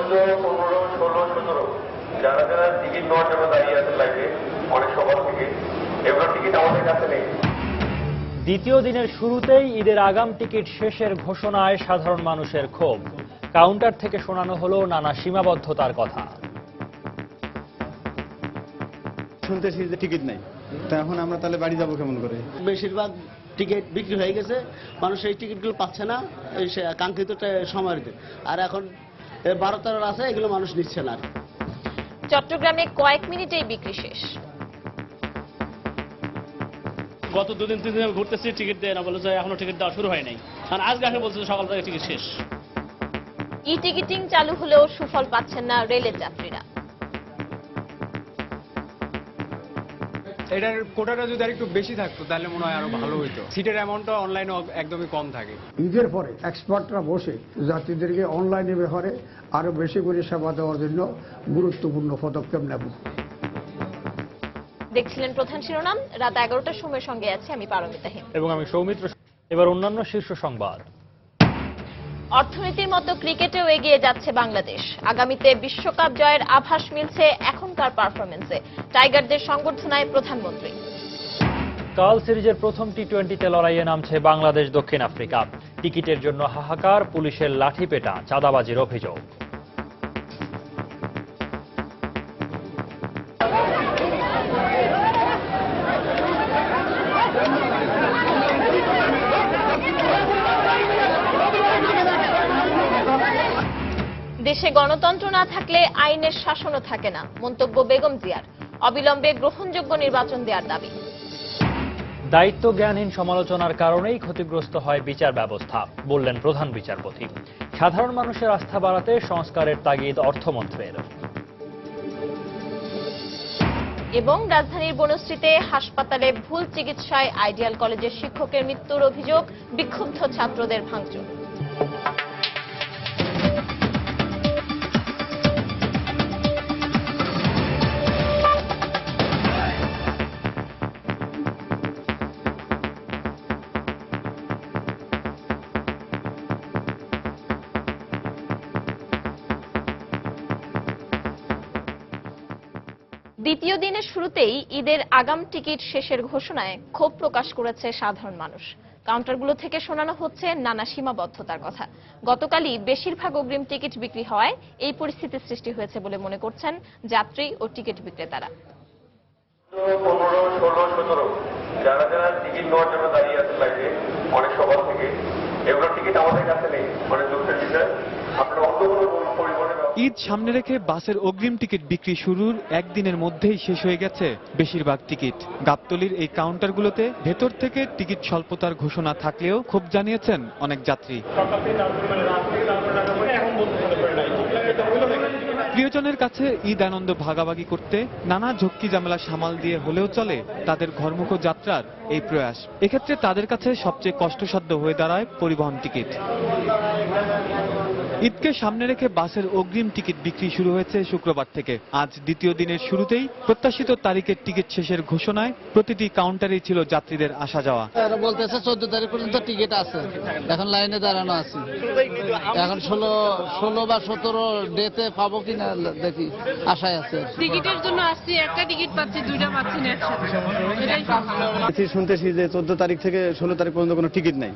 15, 16, 17 যারা যারা টিকিট নেওয়ার জন্য দাঁড়িয়ে আছেন লাইনে অনেক সকাল থেকে, এগুলোর টিকিট আমাদের কাছে নেই। দ্বিতীয় দিনের শুরুতেই ঈদের আগাম টিকিট শেষের ঘোষণায় সাধারণ মানুষের ক্ষোভ। কাউন্টার থেকে শোনানো হলো নানা সীমাবদ্ধতার কথা। শুনতেছি যে টিকিট নাই, তো এখন আমরা তাহলে বাড়ি যাবো কেমন করে? বেশিরভাগ টিকিট বিক্রি হয়ে গেছে, মানুষ এই টিকিটগুলো পাচ্ছে না এই কাঙ্ক্ষিত সময়ের দিন। আর এখন 12-13 আছে, এগুলো মানুষ নিচ্ছে না। চট্টগ্রামে কয়েক মিনিটেই বিক্রি শেষ। গত 2-3 দিন ঘুরতেছি, টিকিট দেয় না, বলে যে এখনো টিকিট দেওয়া শুরু হয় নাই। আর আজকে আসে বলছে সকাল থেকে টিকিট শেষ। ই টিকিটিং চালু হলেও সুফল পাচ্ছেন না রেলের যাত্রীরা। এটার কোটাটা যদি আর একটু বেশি থাকতো তাহলে মনে হয় আরো ভালো হইতো। সিটের অ্যামাউন্টটা অনলাইনে একদমই কম থাকে। ঈদের পরে এক্সপার্টরা বসে যাত্রীদেরকে অনলাইনে ব্যাপারে আরো বেশি করে সেবা দেওয়ার জন্য গুরুত্বপূর্ণ পদক্ষেপ নেব। দেখছিলেন প্রধান শিরোনাম। রাত 11টার সময় সঙ্গে আছে আমি পারমিতা হিম এবং আমি সৌমিত্র। এবার অন্যান্য শীর্ষ সংবাদ। অর্থনীতির মতো ক্রিকেটেও এগিয়ে যাচ্ছে বাংলাদেশ। আগামীতে বিশ্বকাপ জয়ের আভাস মিলছে এখনকার পারফরমেন্সে। টাইগারদের সংবর্ধনায় প্রধানমন্ত্রী। কাল সিরিজের প্রথম টি-20তে লড়াইয়ে নামছে বাংলাদেশ দক্ষিণ আফ্রিকা। টিকিটের জন্য হাহাকার, পুলিশের লাঠিপেটা, চাঁদাবাজির অভিযোগ। দেশে গণতন্ত্র না থাকলে আইনের শাসনও থাকে না, মন্তব্য বেগম জিয়ার। অবিলম্বে গ্রহণযোগ্য নির্বাচন দেওয়ার দাবি। দায়িত্ব জ্ঞানহীন সমালোচনার কারণেই ক্ষতিগ্রস্ত হয় বিচার ব্যবস্থা, বললেন প্রধান বিচারপতি। সাধারণ মানুষের আস্থা বাড়াতে সংস্কারের তাগিদ অর্থমন্ত্রীর। এবং রাজধানীর বনশ্রীতে হাসপাতালে ভুল চিকিৎসায় আইডিয়াল কলেজের শিক্ষকের মৃত্যুর অভিযোগ, বিক্ষুব্ধ ছাত্রদের ভাঙচুর। দ্বিতীয় দিনের শুরুতেই ঈদের আগাম টিকিট শেষের ঘোষণায় ক্ষোভ প্রকাশ করেছে সাধারণ মানুষ। কাউন্টারগুলো থেকে শোনানো হচ্ছে নানা সীমাবদ্ধতার কথা। গতকালই বেশিরভাগ অগ্রিম টিকিট বিক্রি হওয়ায় এই পরিস্থিতির সৃষ্টি হয়েছে বলে মনে করছেন যাত্রী ও টিকিট বিক্রেতারা। 15, 16, 17 যারা যারা টিকিট নেওয়ার জন্য দাঁড়িয়ে আছেন লাইনে অনেক সকাল থেকে, এগুলোর টিকিট আমাদের কাছে নেই। মানে দুঃখের বিষয়, আপনারা অন্য কোনো পরিবহনে ঈদ সামনে রেখে বাসের অগ্রিম টিকিট বিক্রি শুরুর একদিনের মধ্যেই শেষ হয়ে গেছে বেশিরভাগ টিকিট। গাবতলীর এই কাউন্টারগুলোতে ভেতর থেকে টিকিট স্বল্পতার ঘোষণা থাকলেও ক্ষোভ জানিয়েছেন অনেক যাত্রী। প্রিয়জনের কাছে ঈদ আনন্দ ভাগাভাগি করতে নানা ঝক্কি ঝামেলা সামাল দিয়ে হলেও চলে তাদের ঘরমুখো যাত্রার এই প্রয়াস। এক্ষেত্রে তাদের কাছে সবচেয়ে কষ্টসাধ্য হয়ে দাঁড়ায় পরিবহন টিকিট। ঈদকে সামনে রেখে বাসের অগ্রিম টিকিট বিক্রি শুরু হয়েছে শুক্রবার থেকে। আজ দ্বিতীয় দিনের শুরুতেই প্রত্যাশিত তারিখের টিকিট শেষের ঘোষণায় প্রতিটি কাউন্টারেই ছিল যাত্রীদের আসা যাওয়া। বলতেছে 14 তারিখ পর্যন্ত টিকিট আছে, এখন লাইনে দাঁড়ানো আছে। এখন 16 বা 17 ডেতে পাবো কিনা দেখি, আশায় আছে। টিকিটের জন্য আসছি, একটা টিকিট পাচ্ছি, দুইটা পাচ্ছি না একসাথে। শুনতেছি যে 14 তারিখ থেকে 16 তারিখ পর্যন্ত কোনো টিকিট নাই,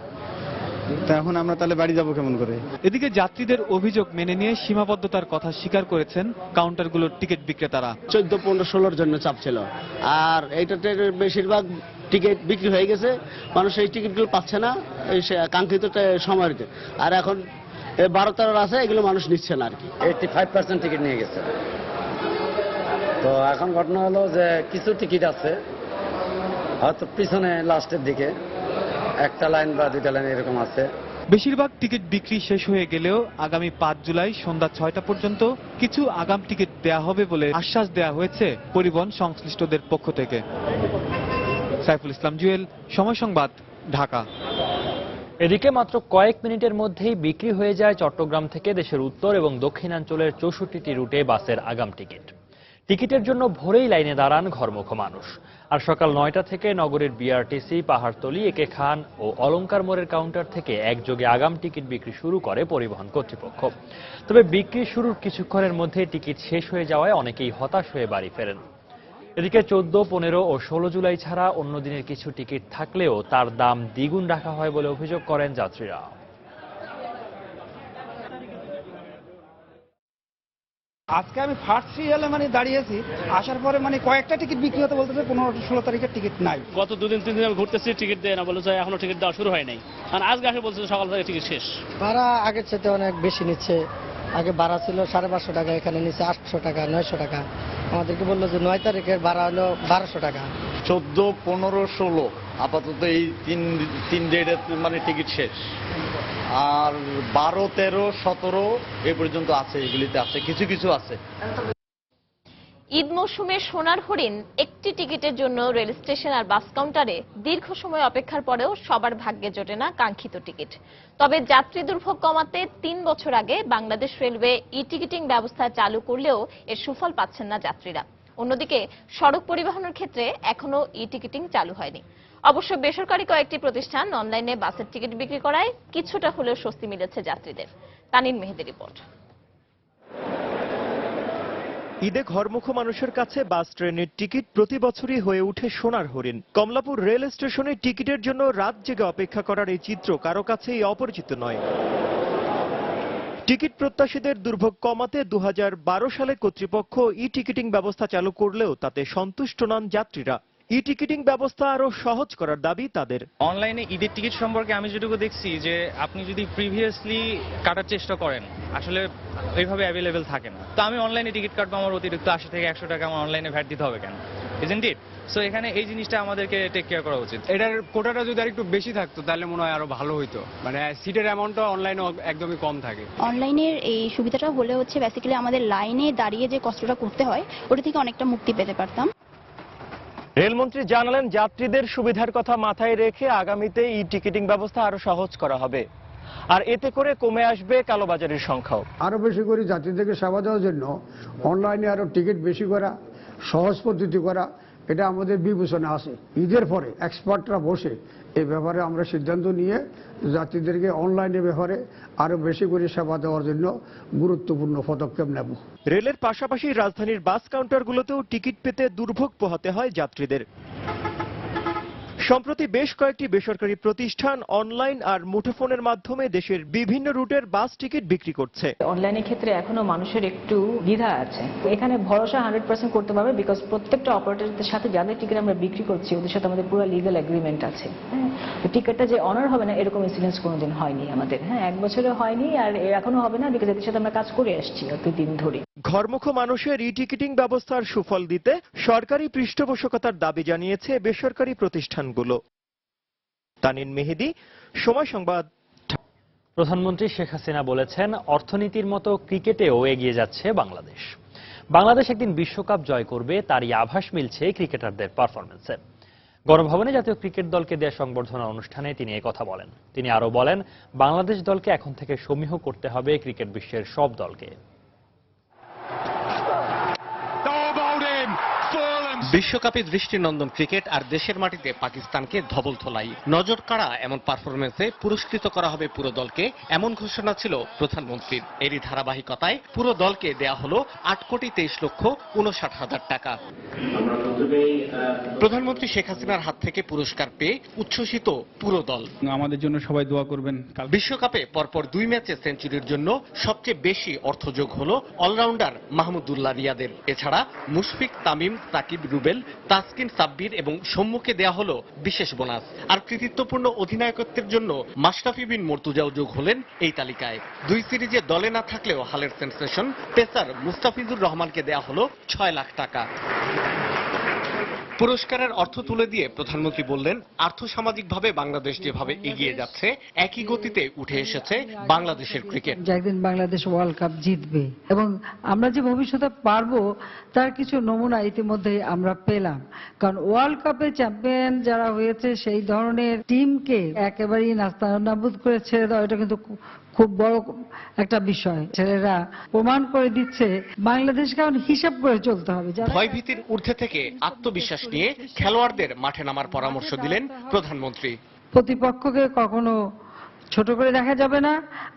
তো এখন আমরা তাহলে বাড়ি যাবো কেমন করে? এদিকে যাত্রীদের অভিযোগ মেনে নিয়ে সীমাবদ্ধতার কথা স্বীকার করেছেন কাউন্টারগুলোর টিকিট বিক্রেতারা। 14, 15, 16 জন্য চাপ ছিল। আর এইটাতে বেশিরভাগ টিকিট বিক্রি হয়ে গেছে, মানুষ এই টিকিটগুলো পাচ্ছে না এই কাঙ্ক্ষিত সময়ের দিন। আর এখন 12-13 আছে, এগুলো মানুষ নিচ্ছে না আর কি। 85% টিকিট নিয়ে গেছে। তো এখন ঘটনা হলো যে কিছু টিকিট আছে হয়তো পিছনে লাস্টের দিকে, একটা লাইন বা দুইটা লাইন এরকম আছে। বেশিরভাগ টিকিট বিক্রি শেষ হয়ে গেলেও আগামী 5 জুলাই সন্ধ্যা 6টা পর্যন্ত কিছু আগাম টিকিট দেয়া হবে বলে আশ্বাস দেয়া হয়েছে পরিবহন সংশ্লিষ্টদের পক্ষ থেকে। সাইফুল ইসলাম জুয়েল, সময় সংবাদ, ঢাকা। এদিকে মাত্র কয়েক মিনিটের মধ্যেই বিক্রি হয়ে যায় চট্টগ্রাম থেকে দেশের উত্তর এবং দক্ষিণাঞ্চলের 64টি রুটে বাসের আগাম টিকিট। টিকিটের জন্য ভোরেই লাইনে দাঁড়ান ঘরমুখ মানুষ। আর সকাল 9টা থেকে নগরের বিআরটিসি, পাহাড়তলী, একে খান ও অলংকার মোড়ের কাউন্টার থেকে একযোগে আগাম টিকিট বিক্রি শুরু করে পরিবহন কর্তৃপক্ষ। তবে বিক্রি শুরুর কিছুক্ষণের মধ্যে টিকিট শেষ হয়ে যাওয়ায় অনেকেই হতাশ হয়ে বাড়ি ফেরেন। এদিকে 14, 15 ও 16 জুলাই ছাড়া অন্য দিনের কিছু টিকিট থাকলেও তার দাম দ্বিগুণ রাখা হয় বলে অভিযোগ করেন যাত্রীরা। আজকে আমি ফার্স্ট সিরিয়ালে দাঁড়িয়েছি, আসার পরে কয়েকটা টিকিট বিক্রি হতে বলতেছে 15-16 তারিখের টিকিট নাই। গত 2-3 দিন আমি ঘুরতেছি, টিকিট দেয় না বলেছে, এখনো টিকিট দেওয়া শুরু হয় নাই। কারণ আজকে আসে বলছে সকাল থেকে টিকিট শেষ। ভাড়া আগের চাইতে অনেক বেশি নিচ্ছে। আগে ভাড়া ছিল 550 টাকা, এখানে নিচ্ছে 800 টাকা, 900 টাকা। আমাদেরকে বললো যে 9 তারিখের ভাড়া হলো 1200 টাকা। 14, 15, 16 আপাতত এই তিন ডেটের টিকিট শেষ। আর 12, 13, 17 এ পর্যন্ত আছে, এগুলিতে আছে, কিছু কিছু আছে। ঈদ মৌসুমে সোনার হরিণ একটি টিকিটের জন্য রেল স্টেশন আর বাস কাউন্টারে দীর্ঘ সময় অপেক্ষার পরেও সবার ভাগ্যে জোটে না কাঙ্ক্ষিত টিকিট। তবে যাত্রী দুর্ভোগ কমাতে 3 বছর আগে বাংলাদেশ রেলওয়ে ই টিকিটিং ব্যবস্থা চালু করলেও এর সুফল পাচ্ছেন না যাত্রীরা। অন্যদিকে সড়ক পরিবহনের ক্ষেত্রে এখনো ই টিকিটিং চালু হয়নি। অবশ্য বেসরকারি কয়েকটি প্রতিষ্ঠান অনলাইনে বাসের টিকিট বিক্রি করায় কিছুটা হলেও স্বস্তি মিলেছে যাত্রীদের। তানিন মেহেদি রিপোর্ট। ঈদে ঘরমুখ মানুষের কাছে বাস ট্রেনের টিকিট প্রতি বছরই হয়ে ওঠে সোনার হরিণ। কমলাপুর রেল স্টেশনে টিকিটের জন্য রাত জেগে অপেক্ষা করার এই চিত্র কারো কাছেই অপরিচিত নয়। টিকিট প্রত্যাশীদের দুর্ভোগ কমাতে 2012 সালে কর্তৃপক্ষ ই টিকিটিং ব্যবস্থা চালু করলেও তাতে সন্তুষ্ট নন যাত্রীরা। ই টিকিটিং ব্যবস্থা আরো সহজ করার দাবি তাদের। অনলাইনে ঈদের টিকিট সম্পর্কে আমি যেটুকু দেখছি যে আপনি যদি প্রিভিয়াসলি কাটার চেষ্টা করেন আসলে এইভাবে অ্যাভেলেবেল থাকে না। তো আমি অনলাইনে টিকিট কাটবো, আমার অতিরিক্ত 80 থেকে 100 টাকা আমার অনলাইনে ভ্যাট দিতে হবে কেন? Isn't it? সো এখানে এই জিনিসটা আমাদেরকে টেক কেয়ার করা উচিত। এটার কোটাটা যদি আর একটু বেশি থাকতো তাহলে মনে হয় আরো ভালো হইতো। সিটের অ্যামাউন্টটা অনলাইনে একদমই কম থাকে। অনলাইনের এই সুবিধাটা হলে বেসিক্যালি আমাদের লাইনে দাঁড়িয়ে যে কষ্টটা করতে হয় ওটা থেকে অনেকটা মুক্তি পেতে পারতাম। রেলমন্ত্রী জানালেন, যাত্রীদের সুবিধার কথা মাথায় রেখে আগামীতে ই টিকিটিং ব্যবস্থা আরো সহজ করা হবে, আর এতে করে কমে আসবে কালোবাজারের সংখ্যাও। আরো বেশি করে যাত্রীদেরকে সেবা দেওয়ার জন্য অনলাইনে আরো টিকিট বেশি করা, সহজ পদ্ধতি করা, এটা আমাদের বিবেচনা আছে। ঈদের পরে এক্সপার্টরা বসে এই ব্যাপারে আমরা সিদ্ধান্ত নিয়ে যাত্রীদেরকে অনলাইনের ব্যাপারে আরো বেশি করে সেবা দেওয়ার জন্য গুরুত্বপূর্ণ পদক্ষেপ নেব। রেলের পাশাপাশি রাজধানীর বাস কাউন্টারগুলোতেও টিকিট পেতে দুর্ভোগ পোহাতে হয় যাত্রীদের। সম্প্রতি বেশ কয়েকটি বেসরকারি প্রতিষ্ঠান অনলাইন আর মুঠোফোনের মাধ্যমে দেশের বিভিন্ন রুটের বাস টিকিট বিক্রি করছে। অনলাইনের ক্ষেত্রে এখনো মানুষের একটু দ্বিধা আছে। এখানে ভরসা 100% করতে পারবে, বিকজ প্রত্যেকটা অপারেটরদের সাথে যাদের টিকিট আমরা বিক্রি করছি ওদের সাথে আমাদের পুরো লিগ্যাল এগ্রিমেন্ট আছে। তো টিকিটটা যে অনার হবে না এরকম ইনসিডেন্স কোনোদিন হয়নি আমাদের। 1 বছরে হয়নি, আর এখনো হবে না, বিকজ এদের সাথে আমরা কাজ করে আসছি অতদিন ধরে। ঘরমুখ মানুষের ই টিকিটিং ব্যবস্থার সুফল দিতে সরকারি পৃষ্ঠপোষকতার দাবি জানিয়েছে বেসরকারি প্রতিষ্ঠানগুলো। তানিন মেহেদি, সময় সংবাদ। প্রধানমন্ত্রী শেখ হাসিনা বলেছেন, অর্থনীতির মতো ক্রিকেটেও এগিয়ে যাচ্ছে বাংলাদেশ। বাংলাদেশ একদিন বিশ্বকাপ জয় করবে, তারই আভাস মিলছে ক্রিকেটারদের পারফরমেন্সে। গণভবনে জাতীয় ক্রিকেট দলকে দেয়া সংবর্ধনা অনুষ্ঠানে তিনি কথা বলেন। তিনি আরো বলেন, বাংলাদেশ দলকে এখন থেকে সমীহ করতে হবে ক্রিকেট বিশ্বের সব দলকে। বিশ্বকাপে দৃষ্টিনন্দন ক্রিকেট আর দেশের মাটিতে পাকিস্তানকে ধবল থলাই। নজর কাড়া এমন পারফরমেন্সে পুরস্কৃত করা হবে পুরো দলকে, এমন ঘোষণা ছিল প্রধানমন্ত্রীর। এরই ধারাবাহিকতায় পুরো দলকে দেয়া হলো 8,23,59,000 টাকা। প্রধানমন্ত্রী শেখ হাসিনার হাত থেকে পুরস্কার পেয়ে উচ্ছ্বসিত পুরো দল। আমাদের জন্য সবাই দোয়া করবেন। বিশ্বকাপে পরপর 2 ম্যাচে সেঞ্চুরির জন্য সবচেয়ে বেশি অর্থযোগ হলো অলরাউন্ডার মাহমুদুল্লাহ রিয়াদের। এছাড়া মুশফিক, তামিম, সাকিব, রুবেল, তাসকিন, সাব্বির এবং সম্মুখে দেয়া হলো বিশেষ বোনাস। আর কৃতিত্বপূর্ণ অধিনায়কত্বের জন্য মাশরাফি বিন মর্তুজাও যোগ হলেন এই তালিকায়। 2 সিরিজে দলে না থাকলেও হালের সেন্সেশন পেসার মুস্তাফিজুর রহমানকে দেয়া হলো 6 লাখ টাকা। পুরস্কারের অর্থ তুলে দিয়ে প্রধানমন্ত্রী বললেন, আর্থসামাজিকভাবে বাংলাদেশ যেভাবে এগিয়ে যাচ্ছে একই গতিতে উঠে এসেছে বাংলাদেশের ক্রিকেট। একদিন বাংলাদেশ ওয়ার্ল্ড কাপ জিতবে এবং আমরা যে ভবিষ্যতে পারবো তার কিছু নমুনা ইতিমধ্যে আমরা পেলাম। কারণ ওয়ার্ল্ড কাপে চ্যাম্পিয়ন যারা হয়েছে সেই ধরনের টিমকে একেবারেই নাস্তানাবুদ করে ছেড়ে দেওয়া এটা কিন্তু খুব বড় একটা বিষয়। ছেলেরা প্রমাণ করে দিচ্ছে বাংলাদেশকে এখন হিসাব করে চলতে হবে। ভয়ভীতির ঊর্ধ্বে থেকে আত্মবিশ্বাস নিয়ে খেলোয়াড়দের মাঠে নামার পরামর্শ দিলেন প্রধানমন্ত্রী। প্রতিপক্ষকে কখনো ছোট করে দেখা যাবে না,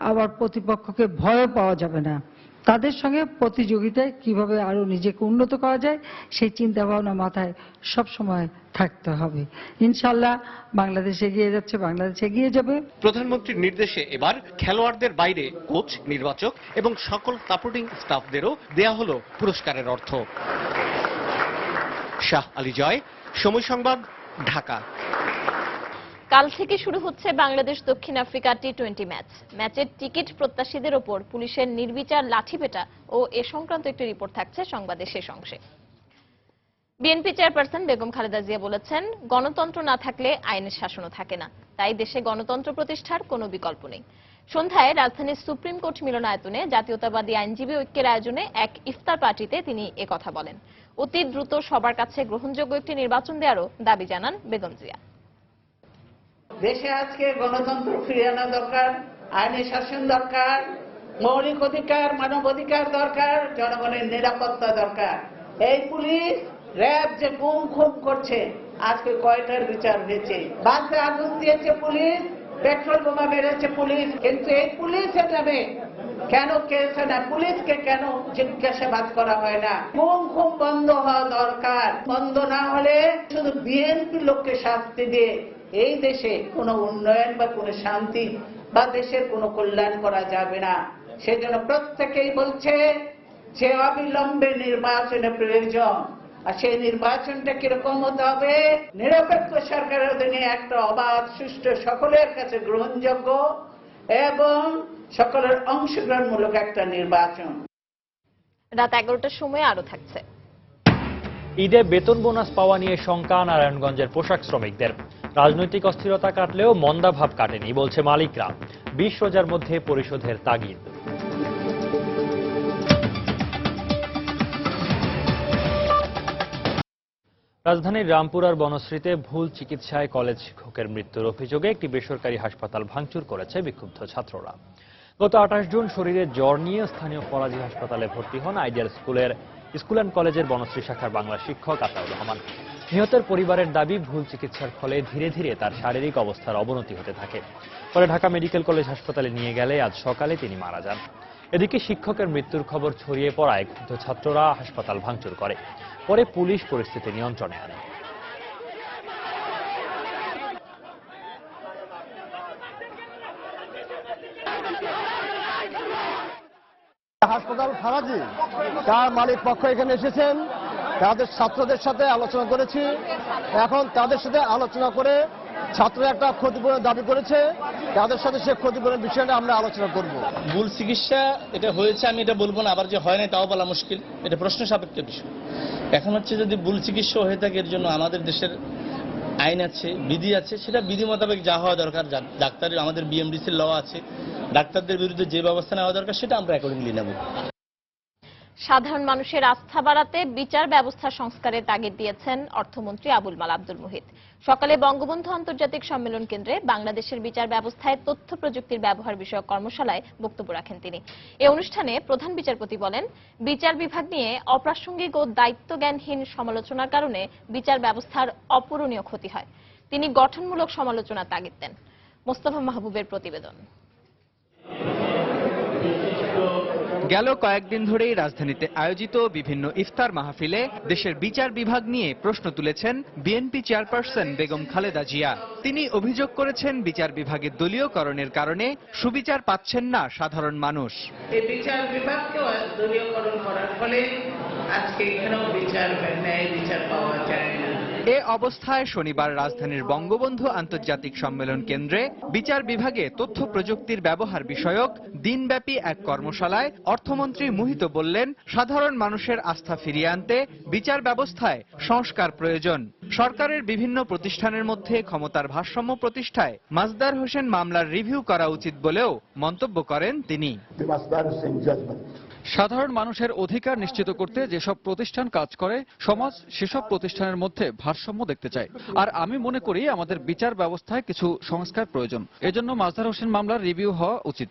আবার প্রতিপক্ষকে ভয়ও পাওয়া যাবে না। তাদের সঙ্গে প্রতিযোগিতায় কিভাবে আরো নিজেকে উন্নত করা যায় সেই চিন্তা ভাবনা মাথায় সব সময় থাকতে হবে। ইনশাআল্লাহ বাংলাদেশ এগিয়ে যাচ্ছে, বাংলাদেশ এগিয়ে যাবে। প্রধানমন্ত্রীর নির্দেশে এবার খেলোয়াড়দের বাইরে কোচ, নির্বাচক এবং সকল সাপোর্টিং স্টাফদেরও দেয়া হলো পুরস্কারের অর্থ। শাহ আলী জয়, সময় সংবাদ, ঢাকা। কাল থেকে শুরু হচ্ছে বাংলাদেশ দক্ষিণ আফ্রিকা টি-20 ম্যাচ। ম্যাচের টিকিট প্রত্যাশীদের ওপর পুলিশের নির্বিচার লাঠিপেটা ও এ সংক্রান্ত একটি রিপোর্ট থাকছে সংবাদের শেষ অংশে। বিএনপি চেয়ারপারসন বেগম খালেদা জিয়া বলেছেন, গণতন্ত্র না থাকলে আইনের শাসনও থাকে না, তাই দেশে গণতন্ত্র প্রতিষ্ঠার কোনো বিকল্প নেই। সন্ধ্যায় রাজধানীর সুপ্রিম কোর্ট মিলনায়তনে জাতীয়তাবাদী আইনজীবী ঐক্যের আয়োজনে এক ইফতার পার্টিতে তিনি একথা বলেন। অতি দ্রুত সবার কাছে গ্রহণযোগ্য একটি নির্বাচন দেওয়ারও দাবি জানান বেগম জিয়া। দেশে আজকে গণতন্ত্র ফিরিয়ে আনা দরকার, আইনের শাসন দরকার, মৌলিক অধিকার, মানব অধিকার দরকার, জনগণের নিরাপত্তা দরকার। এই পুলিশ র্যাব যে গুম খুম করছে, আজকে কয়টার বিচার হয়েছে? বাসে আগুন দিয়েছে পুলিশ, পেট্রোল বোমা মেরেছে পুলিশ, কিন্তু এই পুলিশ এটাবে কেন কেছে না? পুলিশকে কেন জিজ্ঞাসাবাদ করা হয় না? গুম খুম বন্ধ হওয়া দরকার। বন্ধ না হলে শুধু বিএনপি লোককে শাস্তি দিয়ে এই দেশে কোনো উন্নয়ন বা কোনো শান্তি বা দেশের কোনো কল্যাণ করা যাবে না। সেজন্য প্রত্যেকেই বলছে যে অবিলম্বে নির্বাচনের প্রয়োজন। আর সেই নির্বাচনটা কিরকম হতে হবে? নিরপেক্ষ সরকারের অধীনে একটা অবাধ, সুষ্ঠু, সকলের কাছে গ্রহণযোগ্য এবং সকলের অংশগ্রহণমূলক একটা নির্বাচন। রাত 11টার সময় আরো থাকছে। ঈদে বেতন বোনাস পাওয়া নিয়ে শঙ্কা নারায়ণগঞ্জের পোশাক শ্রমিকদের। রাজনৈতিক অস্থিরতা কাটলেও মন্দা ভাব কাটেনি বলছে মালিকরা। 20 রোজার মধ্যে পরিশোধের তাগিদ। রাজধানীর রামপুরার বনশ্রীতে ভুল চিকিৎসায় কলেজ শিক্ষকের মৃত্যুর অভিযোগে একটি বেসরকারি হাসপাতাল ভাঙচুর করেছে বিক্ষুব্ধ ছাত্ররা। গত 28 জুন শরীরে জ্বর নিয়ে স্থানীয় ফরাজি হাসপাতালে ভর্তি হন আইডিয়াল স্কুল অ্যান্ড কলেজের বনশ্রী শাখার বাংলা শিক্ষক আতাউর রহমান। নিহতের পরিবারের দাবি, ভুল চিকিৎসার ফলে ধীরে ধীরে তার শারীরিক অবস্থার অবনতি হতে থাকে। পরে ঢাকা মেডিকেল কলেজ হাসপাতালে নিয়ে গেলে আজ সকালে তিনি মারা যান। এদিকে শিক্ষকের মৃত্যুর খবর ছড়িয়ে পড়ায় ক্ষুব্ধ ছাত্ররা হাসপাতাল ভাঙচুর করে। পরে পুলিশ পরিস্থিতি নিয়ন্ত্রণে আনে। হাসপাতাল ফরাজি তার মালিক পক্ষ এখানে এসেছেন, তাদের ছাত্রদের সাথে আলোচনা করেছি। এখন তাদের সাথে আলোচনা করে ছাত্ররা একটা ক্ষতিপূরণ দাবি করেছে, তাদের সাথে সে ক্ষতিপূরণের বিষয়টা আমরা আলোচনা করব। ভুল চিকিৎসা এটা হয়েছে আমি এটা বলবো না, আবার যে হয় না তাও বলা মুশকিল, এটা প্রশ্ন সাপেক্ষ বিষয়। এখন হচ্ছে যদি ভুল চিকিৎসা হয়ে থাকে এর জন্য আমাদের দেশের আইন আছে, বিধি আছে, সেটা বিধি মোতাবেক যা হওয়া দরকার, ডাক্তারের আমাদের বিএমডিসির ল আছে, ডাক্তারদের বিরুদ্ধে যে ব্যবস্থা নেওয়া দরকার সেটা আমরা অ্যাকর্ডিংলি নেব। সাধারণ মানুষের আস্থা বাড়াতে বিচার ব্যবস্থা সংস্কারের তাগিদ দিয়েছেন অর্থমন্ত্রী আবুল মাল আব্দুল মুহিত। সকালে বঙ্গবন্ধু আন্তর্জাতিক সম্মেলন কেন্দ্রে বাংলাদেশের বিচার ব্যবস্থায় তথ্য প্রযুক্তির ব্যবহার বিষয়ক কর্মশালায় বক্তব্য রাখেন তিনি। এই অনুষ্ঠানে প্রধান বিচারপতি বলেন, বিচার বিভাগ নিয়ে অপ্রাসঙ্গিক ও দায়িত্বজ্ঞানহীন সমালোচনার কারণে বিচার ব্যবস্থার অপূরণীয় ক্ষতি হয়। তিনি গঠনমূলক সমালোচনার তাগিদ দেন। মোস্তফা মাহবুবের প্রতিবেদন। গেল কয়েকদিন ধরেই রাজধানীতে আয়োজিত বিভিন্ন ইফতার মাহফিলে দেশের বিচার বিভাগ নিয়ে প্রশ্ন তুলেছেন বিএনপি চেয়ারপারসন বেগম খালেদা জিয়া। তিনি অভিযোগ করেছেন বিচার বিভাগের দলীয়করণের কারণে সুবিচার পাচ্ছেন না সাধারণ মানুষ। এই বিচার বিভাগকে দলীয়করণ করার ফলে আজকে এখানেও ন্যায় বিচার পাওয়া যায় না। এ অবস্থায় শনিবার রাজধানীর বঙ্গবন্ধু আন্তর্জাতিক সম্মেলন কেন্দ্রে বিচার বিভাগে তথ্য প্রযুক্তির ব্যবহার বিষয়ক দিনব্যাপী এক কর্মশালায় অর্থমন্ত্রী মুহিত বললেন, সাধারণ মানুষের আস্থা ফিরিয়ে আনতে বিচার ব্যবস্থায় সংস্কার প্রয়োজন। সরকারের বিভিন্ন প্রতিষ্ঠানের মধ্যে ক্ষমতার ভারসাম্য প্রতিষ্ঠায় মাজদার হোসেন মামলার রিভিউ করা উচিত বলেও মন্তব্য করেন তিনি। সাধারণ মানুষের অধিকার নিশ্চিত করতে যেসব প্রতিষ্ঠান কাজ করে সমাজ সেসব প্রতিষ্ঠানের মধ্যে ভারসাম্য দেখতে চায়। আর আমি মনে করি আমাদের বিচার ব্যবস্থায় কিছু সংস্কার প্রয়োজন। এজন্য মাজহার হোসেন মামলার রিভিউ হওয়া উচিত।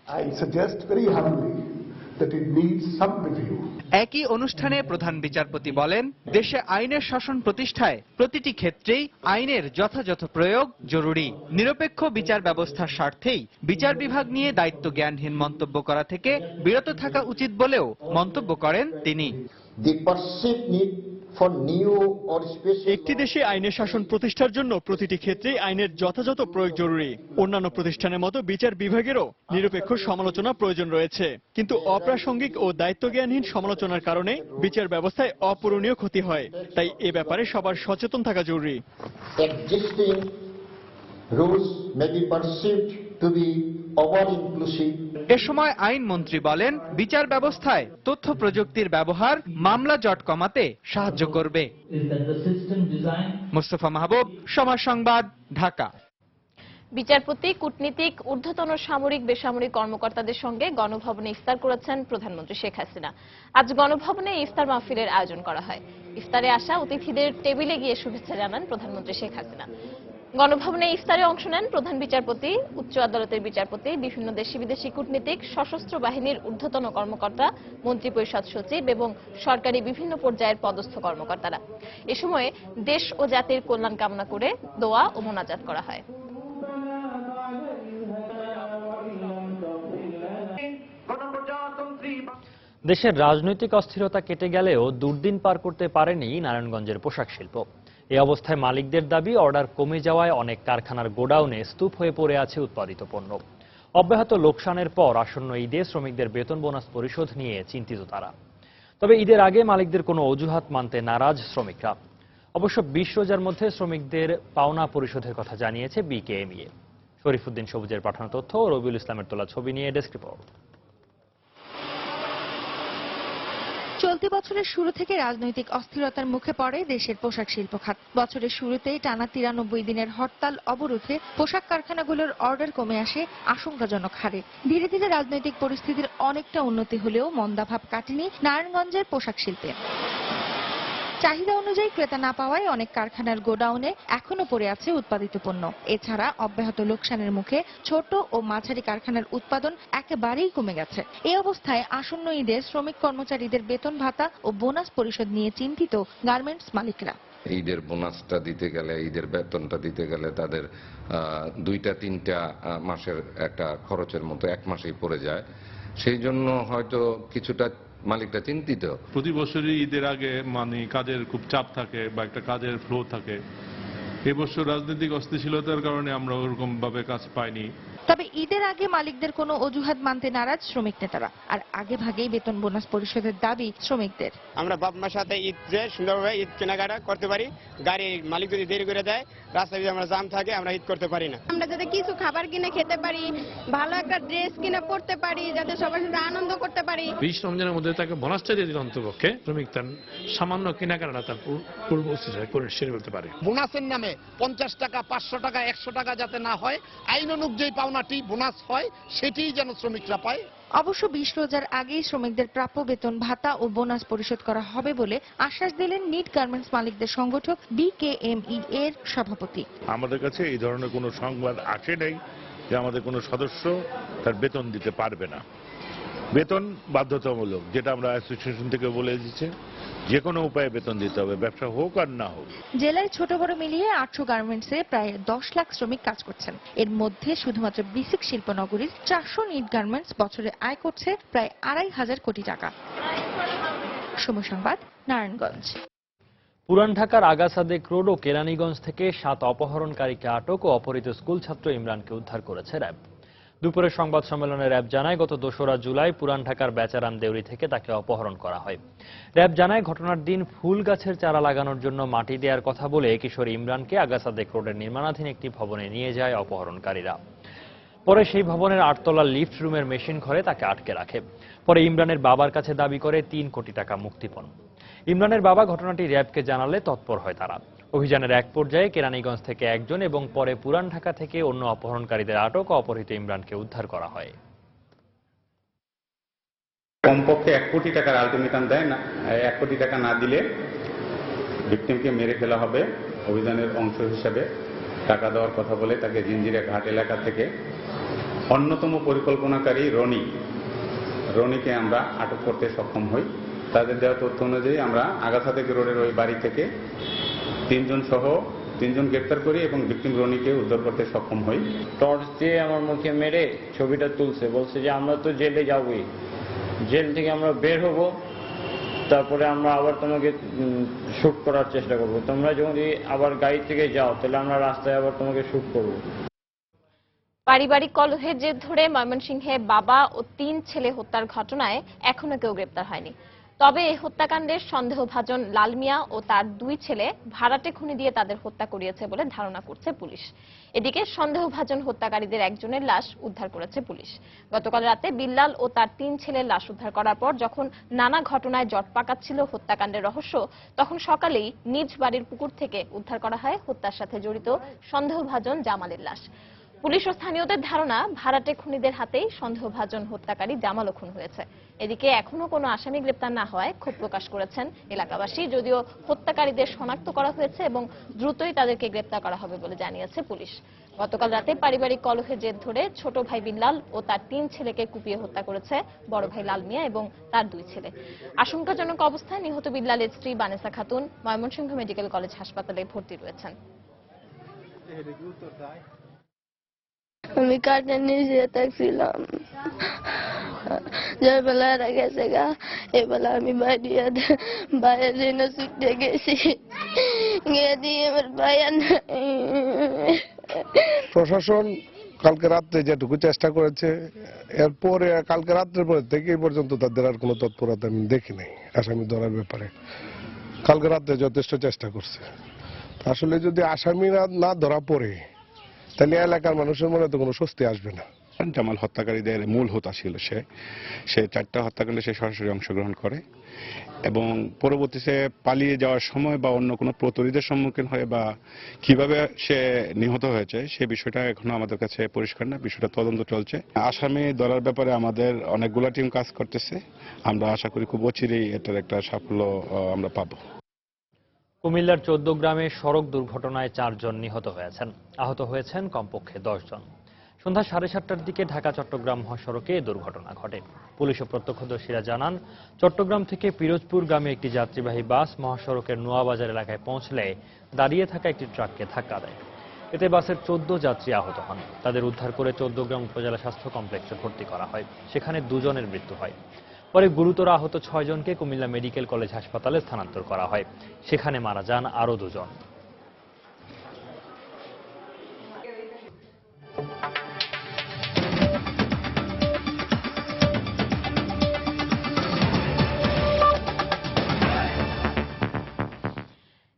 একই অনুষ্ঠানে প্রধান বিচারপতি বলেন, দেশে আইনের শাসন প্রতিষ্ঠায় প্রতিটি ক্ষেত্রেই আইনের যথাযথ প্রয়োগ জরুরি। নিরপেক্ষ বিচার ব্যবস্থার স্বার্থেই বিচার বিভাগ নিয়ে দায়িত্ব জ্ঞানহীন মন্তব্য করা থেকে বিরত থাকা উচিত বলেও মন্তব্য করেন তিনি। একটি দেশে আইনের শাসন প্রতিষ্ঠার জন্য প্রতিটি ক্ষেত্রেই আইনের যথাযথ প্রয়োগ জরুরি। অন্যান্য প্রতিষ্ঠানের মতো বিচার বিভাগেরও নিরপেক্ষ সমালোচনা প্রয়োজন রয়েছে, কিন্তু অপ্রাসঙ্গিক ও দায়িত্বজ্ঞানহীন সমালোচনার কারণে বিচার ব্যবস্থায় অপূরণীয় ক্ষতি হয়। তাই এ ব্যাপারে সবার সচেতন থাকা জরুরি। এ সময় আইনমন্ত্রী বলেন, বিচার ব্যবস্থায় তথ্য প্রযুক্তির ব্যবহার মামলা জট কমাতে সাহায্য করবে। মোস্তফা মাহবুব, সমাজ সংবাদ, ঢাকা। বিচারপতি, কূটনীতিক, ঊর্ধ্বতন সামরিক বেসামরিক কর্মকর্তাদের সঙ্গে গণভবনে ইফতার করেছেন প্রধানমন্ত্রী শেখ হাসিনা। আজ গণভবনে ইফতার মাহফিলের আয়োজন করা হয়। ইফতারে আসা অতিথিদের টেবিলে গিয়ে শুভেচ্ছা জানান প্রধানমন্ত্রী শেখ হাসিনা। গণভবনে ইফতারে অংশ নেন প্রধান বিচারপতি, উচ্চ আদালতের বিচারপতি, বিভিন্ন দেশি বিদেশি কূটনীতিক, সশস্ত্র বাহিনীর ঊর্ধ্বতন কর্মকর্তা, মন্ত্রিপরিষদ সচিব এবং সরকারি বিভিন্ন পর্যায়ের পদস্থ কর্মকর্তারা। এ সময় দেশ ও জাতির কল্যাণ কামনা করে দোয়া ও মোনাজাত করা হয়। দেশের রাজনৈতিক অস্থিরতা কেটে গেলেও দুর্দিন পার করতে পারেনি নারায়ণগঞ্জের পোশাক শিল্প। এই অবস্থায় মালিকদের দাবি, অর্ডার কমে যাওয়ায় অনেক কারখানার গোডাউনে স্তূপ হয়ে পড়ে আছে উৎপাদিত পণ্য। অব্যাহত লোকসানের পর আসন্ন ঈদে শ্রমিকদের বেতন বোনাস পরিশোধ নিয়ে চিন্তিত তারা। তবে ঈদের আগে মালিকদের কোনো অজুহাত মানতে নারাজ শ্রমিকরা। অবশ্য 20 রোজার মধ্যে শ্রমিকদের পাওনা পরিশোধের কথা জানিয়েছে বিকেএমইএ। শরীফুদ্দিন সবুজের পাঠানো তথ্য ও রবিউল ইসলামের তোলা ছবি নিয়ে ডেস্ক রিপোর্ট। চলতি বছরের শুরু থেকে রাজনৈতিক অস্থিরতার মুখে পড়ে দেশের পোশাক শিল্প খাত। বছরের শুরুতেই টানা 93 দিনের হরতাল অবরোধে পোশাক কারখানাগুলোর অর্ডার কমে আসে আশঙ্কাজনক হারে। ধীরে ধীরে রাজনৈতিক পরিস্থিতির অনেকটা উন্নতি হলেও মন্দাভাব কাটেনি নারায়ণগঞ্জের পোশাক শিল্পে। চাহিদা অনুযায়ী ক্রেতা না পাওয়ায় অনেক কারখানার গোডাউনে এখনো পড়ে আছে উৎপাদিত পণ্য। এছাড়া অব্যাহত লোকসানের মুখে ছোট ও মাঝারি কারখানার উৎপাদন একেবারেই কমে গেছে। এই অবস্থায় আসন্ন ঈদে শ্রমিক কর্মচারীদের বেতন ভাতা ও বোনাস পরিশোধ নিয়ে চিন্তিত গার্মেন্টস মালিকরা। ঈদের বোনাসটা দিতে গেলে, ঈদের বেতনটা দিতে গেলে তাদের 2-3 মাসের একটা খরচের মতো 1 মাসেই পড়ে যায়। সেই জন্য হয়তো কিছুটা মালিকরা চিন্তিত। প্রতি বছরই ঈদের আগে মানে কাজের খুব চাপ থাকে বা একটা কাজের ফ্লো থাকে। এবছর রাজনৈতিক অস্থিতিশীলতার কারণে আমরা ওরকম ভাবে কাজ পাইনি। তবে ঈদের আগে মালিকদের কোনো অজুহাত মানতে নারাজ শ্রমিক নেতারা। আর আগে ভাগেই বেতন বোনাস পরিশোধের দাবি শ্রমিকদের। আমরা বাপ মার সাথে ঈদ যে সুন্দরভাবে ঈদ কেনাকাটা করতে পারি। গাড়ি মালিক যদি দেরি করে দেয়, রাস্তায় যদি আমরা জাম থাকে, আমরা ঈদ করতে পারি না। আমরা যাতে কিছু খাবার কিনে খেতে পারি, ভালো একটা ড্রেস কিনে পড়তে পারি, যাতে সবার সাথে আনন্দ করতে পারি। 20 রমজানের মধ্যে তাকে বোনাসটা দিয়ে দিল, অন্তপক্ষে শ্রমিক তার সামান্য কেনাকাটা তার পূর্ব করে সেরে ফেলতে পারে। বোনাসের নামে 50 টাকা, 500 টাকা, 100 টাকা যাতে না হয়, আইন অনুযায়ী পাওনাটি বোনাস হয়, সেটিই যেন শ্রমিকরা পায়। অবশ্য 20 রোজার আগেই শ্রমিকদের প্রাপ্য বেতন ভাতা ও বোনাস পরিশোধ করা হবে বলে আশ্বাস দিলেন নিট গার্মেন্টস মালিকদের সংগঠক বিকেএমই এর সভাপতি। আমাদের কাছে এই ধরনের কোনো সংবাদ আসে নাই যে আমাদের কোনো সদস্য তার বেতন দিতে পারবে না। বেতন বাধ্যতামূলক, যেটা আমরা অ্যাসোসিয়েশন থেকে বলে দিচ্ছে, যে কোনো উপায়ে বেতন দিতে হবে, ব্যবসা হোক আর না হোক। জেলায় ছোট বড় মিলিয়ে 800 গার্মেন্টসে প্রায় 10 লাখ শ্রমিক কাজ করছেন। এর মধ্যে শুধুমাত্র বিসিক শিল্পনগরীর 400 নিট গার্মেন্টস বছরে আয় করছে প্রায় 2,500 কোটি টাকা। সময় সংবাদ, নারায়ণগঞ্জ। পুরান ঢাকার আগাসাদেক রোড ও কেরানীগঞ্জ থেকে 7 অপহরণকারীকে আটক ও অপহৃত স্কুল ছাত্র ইমরানকে উদ্ধার করেছে র্যাব। দুপুরে সংবাদ সম্মেলনে র্যাব জানায়, গত 2রা জুলাই পুরান ঢাকার বেচারাম দেউরি থেকে তাকে অপহরণ করা হয়। র্যাব জানায়, ঘটনার দিন ফুল গাছের চারা লাগানোর জন্য মাটি দেওয়ার কথা বলে কিশোর ইমরানকে আগাসাদেক রোডের নির্মাণাধীন একটি ভবনে নিয়ে যায় অপহরণকারীরা। পরে সেই ভবনের 8 তলার লিফট রুমের মেশিন ঘরে তাকে আটকে রাখে। পরে ইমরানের বাবার কাছে দাবি করে 3 কোটি টাকা মুক্তিপণ। ইমরানের বাবা ঘটনাটি র্যাবকে জানালে তৎপর হয় তারা। অভিযানের এক পর্যায়ে কেরানীগঞ্জ থেকে একজন এবং পরে পুরান ঢাকা থেকে অন্য অপহরণকারীদের আটক ও অপহৃত ইমরানকে উদ্ধার করা হয়। কমপক্ষে 1 কোটি টাকার আলটিমেটাম দেয় না, 1 কোটি টাকা না দিলে ভিকটিমকে মেরে ফেলা হবে। অভিযানের অংশ হিসাবে টাকা দেওয়ার কথা বলে তাকে জিঞ্জিরা ঘাট এলাকা থেকে অন্যতম পরিকল্পনাকারী রনিকে আমরা আটক করতে সক্ষম হই। তাদের দেওয়া তথ্য অনুযায়ী আমরা আগাছা থেকে রোডের ওই বাড়ি থেকে 3জন গ্রেপ্তার করি এবং ভিকটিম রনিকে উদ্ধার করতে সক্ষম হই। টর্চ দিয়ে আমার মুখে মেরে ছবিটা তুলছে, বলছে যে আমরা তো জেলে যাবই, জেল থেকে আমরা বের হব, তারপরে আমরা আবার তোমাকে শুট করার চেষ্টা করব, তোমরা যদি আবার গাড়ি থেকে যাও তাহলে আমরা রাস্তায় আবার তোমাকে শুট করব। পারিবারিক কলহের জের ধরে ময়মনসিংহে বাবা ও 3 ছেলে হত্যার ঘটনায় এখনো কেউ গ্রেপ্তার হয়নি। তবে এই হত্যাকাণ্ডের সন্দেহভাজন লাল মিয়া ও তার 2 ছেলে ভাড়াটে খুনি দিয়ে তাদের হত্যা করিয়েছে বলে ধারণা করছে পুলিশ। এদিকে সন্দেহভাজন হত্যাকারীদের একজনের লাশ উদ্ধার করেছে পুলিশ। গতকাল রাতে বিল্লাল ও তার 3 ছেলের লাশ উদ্ধার করার পর যখন নানা ঘটনায় জট পাকাচ্ছিল হত্যাকাণ্ডের রহস্য, তখন সকালেই নিজ বাড়ির পুকুর থেকে উদ্ধার করা হয় হত্যার সাথে জড়িত সন্দেহভাজন জামালের লাশ। পুলিশ ও স্থানীয়দের ধারণা, ভাড়াটে খুনিদের হাতেই সন্দেহভাজন হত্যাকারী জামালও খুন হয়েছে। এদিকে এখনো কোনো আসামি গ্রেপ্তার না হওয়ায় ক্ষোভ প্রকাশ করেছেন এলাকাবাসী। যদিও হত্যাকারীদের শনাক্ত করা হয়েছে এবং দ্রুতই তাদেরকে গ্রেপ্তার করা হবে বলে জানিয়েছে পুলিশ। গতকাল রাতে পারিবারিক কলহের জের ধরে ছোট ভাই বিল্লাল ও তার 3 ছেলেকে কুপিয়ে হত্যা করেছে বড় ভাই লাল মিয়া এবং তার 2 ছেলে। আশঙ্কাজনক অবস্থায় নিহত বিল্লালের স্ত্রী বানেসা খাতুন ময়মনসিংহ মেডিকেল কলেজ হাসপাতালে ভর্তি রয়েছেন। আমি কাটে নিচে থাকছিলাম, যে বেলা গেছে গা এবেলা আমি বাইরে জন্য ছুটে গেছি, গিয়ে দিয়ে আমার ভাইয়া প্রশাসন কালকে রাত্রে যেটুকু চেষ্টা করেছে, এরপরে কালকে রাত্রের পরে থেকে এই পর্যন্ত তাদের আর কোনো তৎপরতা আমি দেখি নাই আসামি ধরার ব্যাপারে। কালকে রাত্রে যথেষ্ট চেষ্টা করছে। আসলে যদি আসামি না ধরা পড়ে তাহলে এলাকার মানুষের মনে তো কোনো স্বস্তি আসবে না। জামাল হত্যাকারীদের মূল হোতা ছিল সে 4টা হত্যাকাণ্ডে সে সরাসরি অংশগ্রহণ করে এবং পরবর্তীতে পালিয়ে যাওয়ার সময় বা অন্য কোনো প্রতিরোধের সম্মুখীন হয় বা কিভাবে সে নিহত হয়েছে সে বিষয়টা এখনো আমাদের কাছে পরিষ্কার না। বিষয়টা তদন্ত চলছে। আসামি ধরার ব্যাপারে আমাদের অনেকগুলো টিম কাজ করতেছে। আমরা আশা করি খুব অচিরেই এটার একটা সাফল্য আমরা পাবো। কুমিল্লার 14 গ্রামে সড়ক দুর্ঘটনায় 4 জন নিহত হয়েছেন, আহত হয়েছেন কমপক্ষে 10 জন। সন্ধ্যা 7:30টার দিকে ঢাকা চট্টগ্রাম মহাসড়কে দুর্ঘটনা ঘটে। পুলিশ ও প্রত্যক্ষদর্শীরা জানান, চট্টগ্রাম থেকে পিরোজপুর গ্রামে একটি যাত্রীবাহী বাস মহাসড়কের নোয়াবাজার এলাকায় পৌঁছলে দাঁড়িয়ে থাকা একটি ট্রাককে ধাক্কা দেয়। এতে বাসের 14 যাত্রী আহত হন। তাদের উদ্ধার করে 14 গ্রাম উপজেলা স্বাস্থ্য কমপ্লেক্সে ভর্তি করা হয়। সেখানে 2 জনের মৃত্যু হয়। পরে গুরুতর আহত 6 জনকে কুমিল্লা মেডিকেল কলেজ হাসপাতালে স্থানান্তর করা হয়। সেখানে মারা যান আরও 2 জন।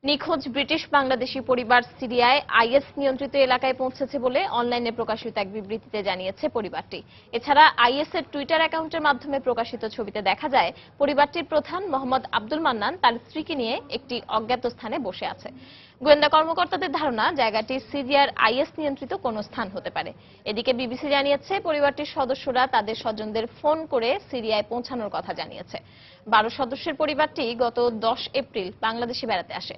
নিখোঁজ ব্রিটিশ বাংলাদেশি পরিবার সিরিয়ায় আইএস নিয়ন্ত্রিত এলাকায় পৌঁছেছে বলে অনলাইনে প্রকাশিত এক বিবৃতিতে জানিয়েছে পরিবারটি। এছাড়া আইএস এর টুইটার অ্যাকাউন্টের মাধ্যমে প্রকাশিত ছবিতে দেখা যায় পরিবারটির প্রধান মোহাম্মদ আব্দুল মান্নান তার স্ত্রীকে নিয়ে একটি অজ্ঞাত স্থানে বসে আছে। গোয়েন্দা কর্মকর্তাদের ধারণা জায়গাটি সিরিয়ার আইএস নিয়ন্ত্রিত কোনো স্থান হতে পারে। এদিকে বিবিসি জানিয়েছে পরিবারটির সদস্যরা তাদের স্বজনদের ফোন করে সিরিয়ায় পৌঁছানোর কথা জানিয়েছে। 12 সদস্যের পরিবারটি গত 10 এপ্রিল বাংলাদেশে বেড়াতে আসে।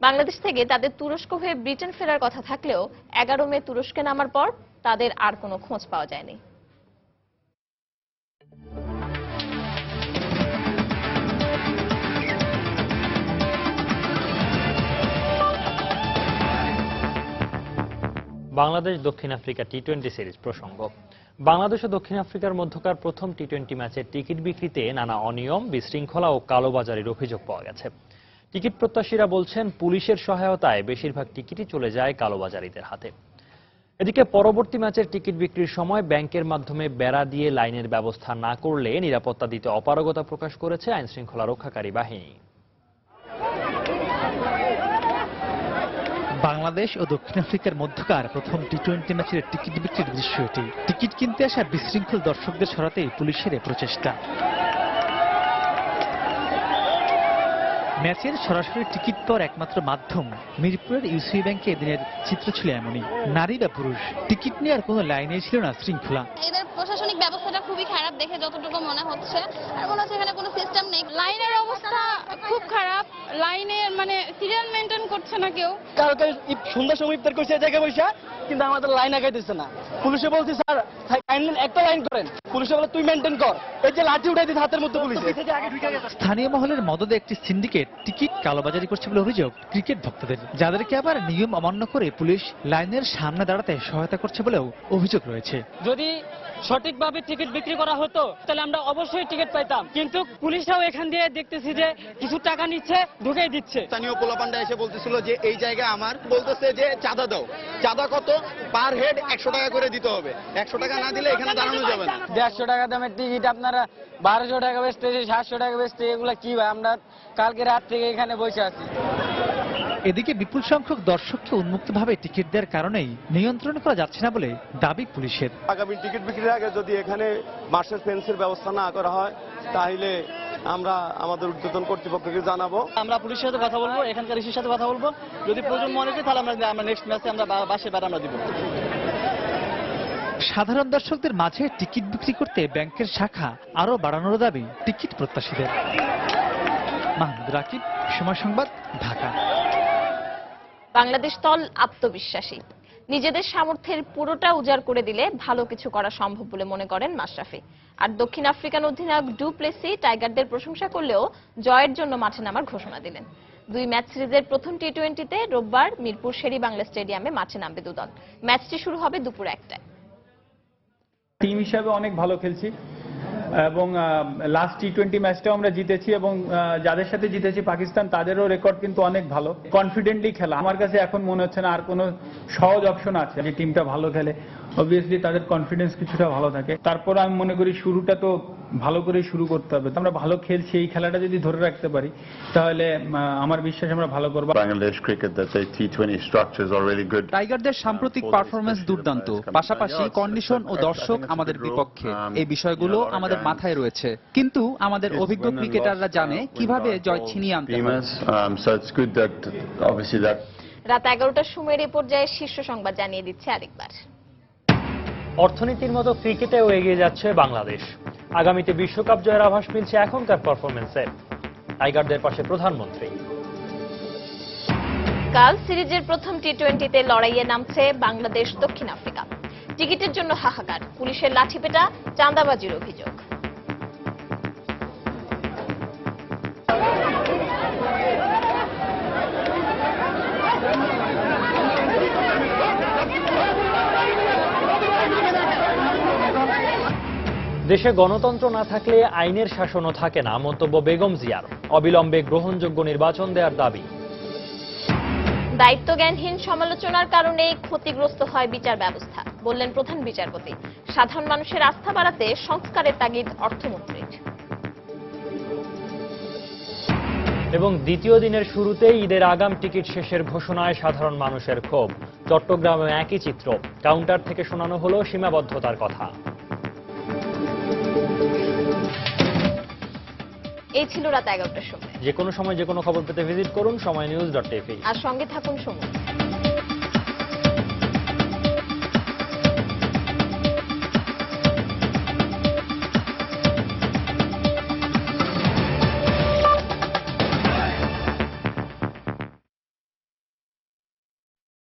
বাংলাদেশ থেকে তাদের তুরস্ক হয়ে ব্রিটেন ফেরার কথা থাকলেও 11 মে তুরস্কে নামার পর তাদের আর কোনো খোঁজ পাওয়া যায়নি। বাংলাদেশ দক্ষিণ আফ্রিকা টি-20 সিরিজ প্রসঙ্গ। বাংলাদেশ ও দক্ষিণ আফ্রিকার মধ্যকার প্রথম টি-20 ম্যাচের টিকিট বিক্রিতে নানা অনিয়ম, বিশৃঙ্খলা ও কালোবাজারির অভিযোগ পাওয়া গেছে। টিকিট প্রত্যাশীরা বলছেন, পুলিশের সহায়তায় বেশিরভাগ টিকিটই চলে যায় কালোবাজারিদের হাতে। এদিকে পরবর্তী ম্যাচের টিকিট বিক্রির সময় ব্যাংকের মাধ্যমে বেড়া দিয়ে লাইনের ব্যবস্থা না করলে নিরাপত্তা দিতে অপারগতা প্রকাশ করেছে আইনশৃঙ্খলা রক্ষাকারী বাহিনী। বাংলাদেশ ও দক্ষিণ আফ্রিকার মধ্যকার প্রথম টি-20 ম্যাচের টিকিট বিক্রির দৃশ্য এটি। টিকিট কিনতে আসা বিশৃঙ্খল দর্শকদের সরাতেই পুলিশের প্রচেষ্টা। ম্যাচের সরাসরি টিকিট পাওয়ার একমাত্র মাধ্যম মিরপুরের ইউসিবি ব্যাংকে এদিনের চিত্র ছিল এমনই। নারী বা পুরুষ টিকিট নেওয়ার কোনো লাইনে ছিল না শৃঙ্খলা। এদের প্রশাসনিক ব্যবস্থাটা খুবই খারাপ দেখে যতটুকু মনে হচ্ছে, আর মনে হচ্ছে এখানে কোনো সিস্টেম নেই। লাইনের অবস্থা খুব খারাপ, লাইনের মানে সিরিয়াল মেনটেন করছে না কেউ। কালকে সন্ধ্যার সময় ইফতার করছে এই জায়গায় বসে, কিন্তু আমাদের লাইন আগাইতেছে না। পুলিশে বলছি স্যার একটা লাইন করেন, পুলিশে বলে তুই মেনটেন কর, এই যে লাঠি উঠাই দিচ্ছে হাতের মধ্যে পুলিশে। স্থানীয় মহলের মদদে একটি সিন্ডিকেট টিকিট কালোবাজারি করছে বলে অভিযোগ ক্রিকেট ভক্তদের, যাদেরকে আবার নিয়ম অমান্য করে পুলিশ লাইনের সামনে দাঁড়াতে সহায়তা করছে বলেও অভিযোগ রয়েছে। যদি সঠিকভাবে টিকিট বিক্রি করা হতো তাহলে আমরা অবশ্যই টিকিট পাইতাম, কিন্তু পুলিশরাও এখান দিয়ে দেখতেছি যে কিছু টাকা নিচ্ছে, ঢুকেই দিচ্ছে। স্থানীয় পোলাপান্ডা এসে বলতেছিল যে এই জায়গা আমার, বলতেছে যে চাঁদা দাও। চাঁদা কত? পার হেড 100 টাকা করে দিতে হবে। 100 টাকা না দিলে এখানে দাঁড়ানো যাবে না। 150 টাকা দামের টিকিট আপনারা 1200 টাকা বেচতেছে, 700 টাকা বেচতে, এগুলা কি ভাই? আমরা কালকে রাত থেকে এখানে বসে আছি। এদিকে বিপুল সংখ্যক দর্শককে উন্মুক্তভাবে টিকিট দেওয়ার কারণেই নিয়ন্ত্রণ করা যাচ্ছে না বলে দাবি পুলিশের। আগামী টিকিট বিক্রির আগে যদি এখানে মার্শাল ফেন্সের ব্যবস্থা না করা হয় তাহলে আমরা আমাদের ঊর্ধ্বতন কর্তৃপক্ষকে জানাবো। আমরা পুলিশের সাথে কথা বলবো, এখানকার ইসির সাথে কথা বলবো, যদি প্রয়োজন মনে করি তাহলে আমরা নেক্সট ম্যাচে আমরা বাসে বেড়ানো দিব। সাধারণ দর্শকদের মাঝে টিকিট বিক্রি করতে ব্যাংকের শাখা আরো বাড়ানোর দাবি টিকিট প্রত্যাশীদের। মাহমুদ রাকিব, সময় সংবাদ, ঢাকা। বাংলাদেশ দল আত্মবিশ্বাসী, নিজেদের সামর্থ্যের পুরোটা উজাড় করে দিলে ভালো কিছু করা সম্ভব বলে মনে করেন মাশরাফি। আর দক্ষিণ আফ্রিকান অধিনায়ক ডু প্লেসি টাইগারদের প্রশংসা করলেও জয়ের জন্য মাঠে নামার ঘোষণা দিলেন। 2 ম্যাচ সিরিজের প্রথম টি-20তে রোববার মিরপুর শের-ই-বাংলা স্টেডিয়ামে মাঠে নামবে দুদল। ম্যাচটি শুরু হবে দুপুর 1টায়। টিম হিসাবে অনেক ভালো খেলছি এবং লাস্ট টি-20 ম্যাচটাও আমরা জিতেছি এবং যাদের সাথে জিতেছি পাকিস্তান, তাদেরও রেকর্ড কিন্তু অনেক ভালো। কনফিডেন্টলি খেলা। আমার কাছে এখন মনে হচ্ছে না আর কোনো সহজ অপশন আছে যে টিমটা ভালো খেলে। অবভিয়াসলি তাদের কনফিডেন্স কিছুটা ভালো থাকে। তারপর আমি মনে করি শুরুটা তো ভালো করেই শুরু করতে হবে। আমরা ভালো খেলছি, এই খেলাটা যদি ধরে রাখতে পারি তাহলে আমার বিশ্বাস আমরা ভালো করব। বাংলাদেশ ক্রিকেট দ্য টি20 স্ট্রাকচারস আর রিয়েলি গুড। টাইগারদের সাম্প্রতিক পারফরম্যান্স দুর্দান্ত, পাশাপাশি কন্ডিশন ও দর্শক আমাদের বিপক্ষে, এই বিষয়গুলো আমাদের মাথায় রয়েছে। কিন্তু আমাদের অভিজ্ঞ ক্রিকেটাররা জানে কিভাবে জয় ছিনিয়ে আনতে হবে। রাত 11টার সময়ের এই পর্যায়ে শীর্ষ সংবাদ জানিয়ে দিচ্ছে আরেকবার। অর্থনীতির মতো ক্রিকেটেও এগিয়ে যাচ্ছে বাংলাদেশ। আগামীতে বিশ্বকাপ জয়ের আভাস মিলছে এখনকার পারফরম্যান্সে। টাইগারদের পাশে প্রধানমন্ত্রী। কাল সিরিজের প্রথম টি-20তে লড়াইয়ে নামছে বাংলাদেশ দক্ষিণ আফ্রিকা। টিকিটের জন্য হাহাকার, পুলিশের লাঠিপেটা, চাঁদাবাজির অভিযোগ। দেশে গণতন্ত্র না থাকলে আইনের শাসনও থাকে না, মন্তব্য বেগম জিয়ার। অবিলম্বে গ্রহণযোগ্য নির্বাচন দেওয়ার দাবি। দায়িত্বজ্ঞানহীন সমালোচনার কারণে ক্ষতিগ্রস্ত হয় বিচার ব্যবস্থা, বললেন প্রধান বিচারপতি। সাধারণ মানুষের আস্থা বাড়াতে সংস্কারের তাগিদ অর্থমন্ত্রীর। এবং দ্বিতীয় দিনের শুরুতেই ঈদের আগাম টিকিট শেষের ঘোষণায় সাধারণ মানুষের ক্ষোভ। চট্টগ্রামে একই চিত্র, কাউন্টার থেকে শোনানো হলো সীমাবদ্ধতার কথা। এই ছিল রাত 11টার সময়। যে কোনো সময় যে কোনো খবর পেতে ভিজিট করুন সময়নিউজ.টিভি আর সঙ্গে থাকুন সময়।